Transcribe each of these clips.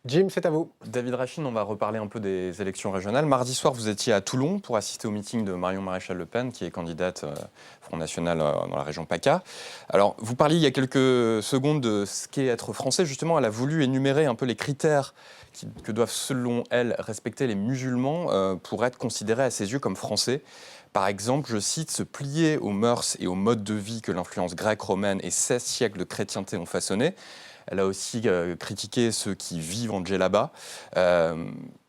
Jim, c'est à vous. David Rachin, on va reparler un peu des élections régionales. Mardi soir, vous étiez à Toulon pour assister au meeting de Marion Maréchal Le Pen, qui est candidate Front National dans la région PACA. Alors, vous parliez il y a quelques secondes de ce qu'est être français. Justement, elle a voulu énumérer un peu les critères que doivent, selon elle, respecter les musulmans pour être considérés à ses yeux comme français. Par exemple, je cite, se plier aux mœurs et aux modes de vie que l'influence grecque, romaine et 16 siècles de chrétienté ont façonnés. Elle a aussi critiqué ceux qui vivent en djellaba.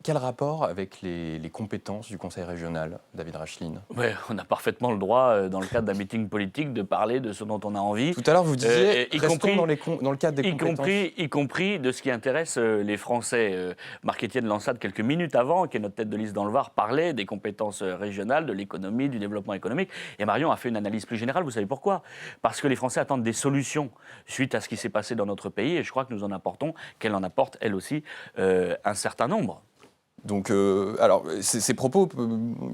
Quel rapport avec les compétences du Conseil régional, David Racheline ? Ouais, on a parfaitement le droit, dans le cadre d'un meeting politique, de parler de ce dont on a envie. Tout à l'heure, vous disiez, restons dans le cadre des compétences. Y compris de ce qui intéresse les Français. Marc-Étienne Lansade, quelques minutes avant, qui est notre tête de liste dans le Var, parlait des compétences régionales, de l'économie, du développement économique. Et Marion a fait une analyse plus générale. Vous savez pourquoi ? Parce que les Français attendent des solutions suite à ce qui s'est passé dans notre pays. Et je crois que nous en apportons, qu'elle en apporte, elle aussi, un certain nombre. Donc, alors, ces propos,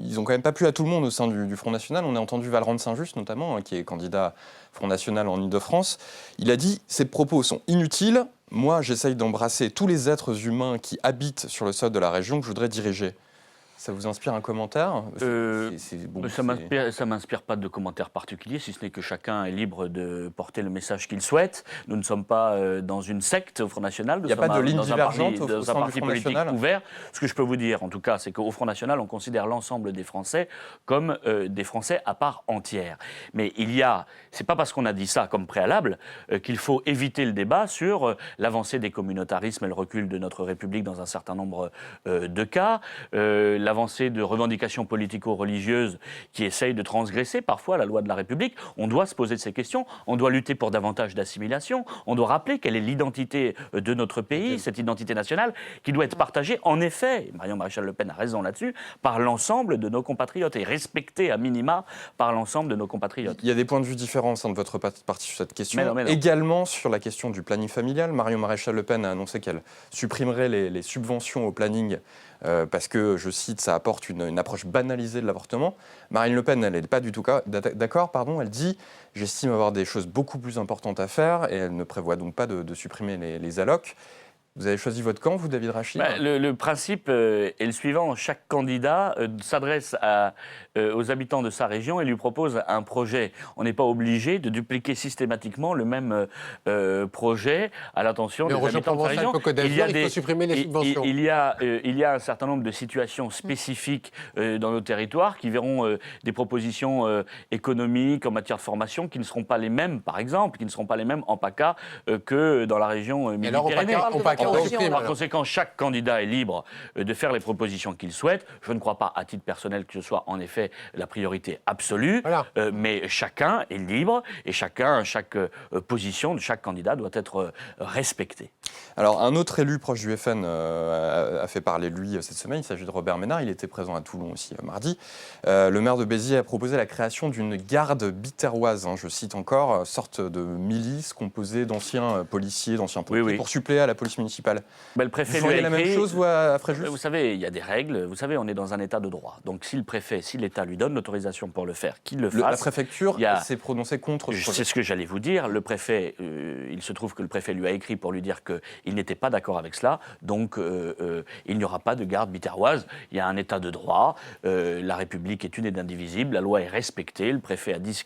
ils n'ont quand même pas plu à tout le monde au sein du Front National. On a entendu Valrand Saint-Just, notamment, qui est candidat Front National en Ile-de-France. Il a dit « Ces propos sont inutiles. Moi, j'essaye d'embrasser tous les êtres humains qui habitent sur le sol de la région que je voudrais diriger. » Ça vous inspire un commentaire ? Ça m'inspire pas de commentaires particuliers, si ce n'est que chacun est libre de porter le message qu'il souhaite. Nous ne sommes pas dans une secte au Front National. Il n'y a pas de ligne divergente au sein du Front politique National ouvert. Ce que je peux vous dire, en tout cas, c'est qu'au Front National, on considère l'ensemble des Français comme des Français à part entière. Mais c'est pas parce qu'on a dit ça comme préalable qu'il faut éviter le débat sur l'avancée des communautarismes et le recul de notre République dans un certain nombre de cas. L'avancée de revendications politico-religieuses qui essayent de transgresser parfois la loi de la République. On doit se poser ces questions, on doit lutter pour davantage d'assimilation, on doit rappeler quelle est l'identité de notre pays, cette identité nationale qui doit être partagée, en effet, Marion Maréchal Le Pen a raison là-dessus, par l'ensemble de nos compatriotes et respectée à minima par l'ensemble de nos compatriotes. Il y a des points de vue différents au sein de votre parti sur cette question. Mais non. Également sur la question du planning familial, Marion Maréchal Le Pen a annoncé qu'elle supprimerait les subventions au planning parce que, je cite, ça apporte une approche banalisée de l'avortement. Marine Le Pen, elle n'est pas du tout d'accord. Elle dit « J'estime avoir des choses beaucoup plus importantes à faire » et elle ne prévoit donc pas de supprimer les allocs. Vous avez choisi votre camp, vous, David Rachin ? Le principe est le suivant. Chaque candidat s'adresse aux habitants de sa région et lui propose un projet. On n'est pas obligé de dupliquer systématiquement le même projet à l'attention des habitants de sa région. Il faut supprimer les subventions. Il y a un certain nombre de situations spécifiques dans nos territoires qui verront des propositions économiques en matière de formation qui ne seront pas les mêmes, par exemple, qui ne seront pas les mêmes en PACA que dans la région Midi-Pyrénées. Par conséquent, chaque candidat est libre de faire les propositions qu'il souhaite. Je ne crois pas, à titre personnel, que ce soit en effet la priorité absolue, mais chacun est libre et chaque position de chaque candidat doit être respectée. Alors, un autre élu proche du FN a fait parler de lui cette semaine. Il s'agit de Robert Ménard. Il était présent à Toulon aussi mardi. Le maire de Béziers a proposé la création d'une garde biterroise, je cite encore, sorte de milice composée d'anciens policiers, d'anciens pompiers, pour suppléer à la police municipale. Le préfet vous feriez la même chose, vous, à Fréjus ? Vous savez, il y a des règles. Vous savez, on est dans un état de droit. Donc, si l'État lui donne l'autorisation pour le faire, qu'il le fasse. La préfecture s'est prononcée contre. C'est ce que j'allais vous dire. Le préfet, il se trouve que le préfet lui a écrit pour lui dire qu'il n'était pas d'accord avec cela. Donc, il n'y aura pas de garde biterroise. Il y a un état de droit. La République est une et indivisible. La loi est respectée. Le préfet a dit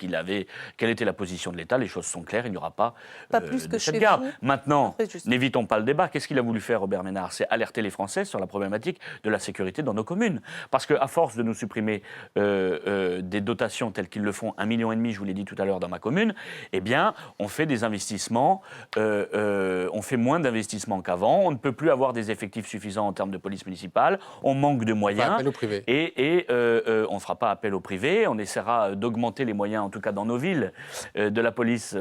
quelle était la position de l'État. Les choses sont claires. Il n'y aura pas plus de que cette chez garde. vous. Maintenant, n'évitons pas le débat. Qu'est-ce qu'il a voulu faire, Robert Ménard ? C'est alerter les Français sur la problématique de la sécurité dans nos communes. Parce qu'à force de nous supprimer des dotations telles qu'ils le font, 1,5 million, je vous l'ai dit tout à l'heure dans ma commune, eh bien, on fait des investissements, on fait moins d'investissements qu'avant, on ne peut plus avoir des effectifs suffisants en termes de police municipale, on manque de moyens. Appel au privé. Et on ne fera pas appel au privé, on essaiera d'augmenter les moyens, en tout cas dans nos villes, de la police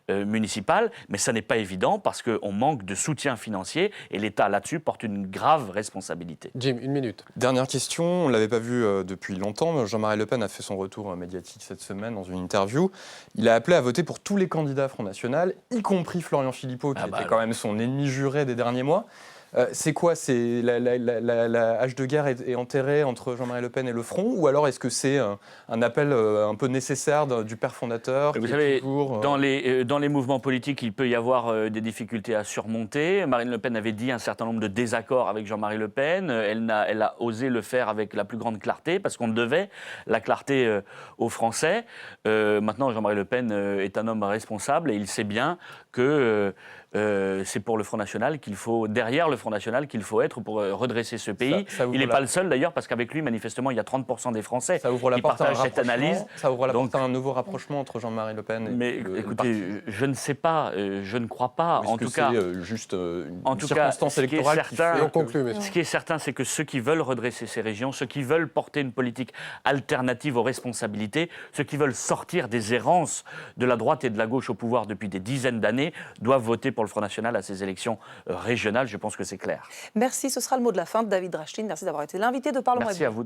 municipale, mais ça n'est pas évident parce qu'on manque de soutien financier et l'État là-dessus porte une grave responsabilité. Jim, 1 minute. Dernière question, on ne l'avait pas vu depuis longtemps. Jean-Marie Le Pen a fait son retour médiatique cette semaine dans une interview. Il a appelé à voter pour tous les candidats Front National, y compris Florian Philippot, qui était quand même son ennemi juré des derniers mois. C'est quoi? C'est la hache de guerre est enterrée entre Jean-Marie Le Pen et le Front, ou alors est-ce que c'est un appel un peu nécessaire du père fondateur? Vous savez, dans les mouvements politiques, il peut y avoir des difficultés à surmonter. Marine Le Pen avait dit un certain nombre de désaccords avec Jean-Marie Le Pen. Elle a osé le faire avec la plus grande clarté, parce qu'on devait la clarté aux Français. Maintenant, Jean-Marie Le Pen est un homme responsable et il sait bien que c'est pour le Front National qu'il faut, derrière le Front National, qu'il faut être pour redresser ce pays. Il n'est pas le seul d'ailleurs, parce qu'avec lui, manifestement, il y a 30% des Français qui partagent cette analyse. Ça ouvre la porte à un nouveau rapprochement entre Jean-Marie Le Pen et le parti. Je ne sais pas, je ne crois pas. En tout cas, c'est juste une circonstance électorale qui fait... Et on conclut, ce qui est certain, c'est que ceux qui veulent redresser ces régions, ceux qui veulent porter une politique alternative aux responsabilités, ceux qui veulent sortir des errances de la droite et de la gauche au pouvoir depuis des dizaines d'années, doivent voter pour le Front National à ces élections régionales. Je pense que c'est clair. Merci, ce sera le mot de la fin de David Drachtin. Merci d'avoir été l'invité de Parlons Hebdo. Merci à vous.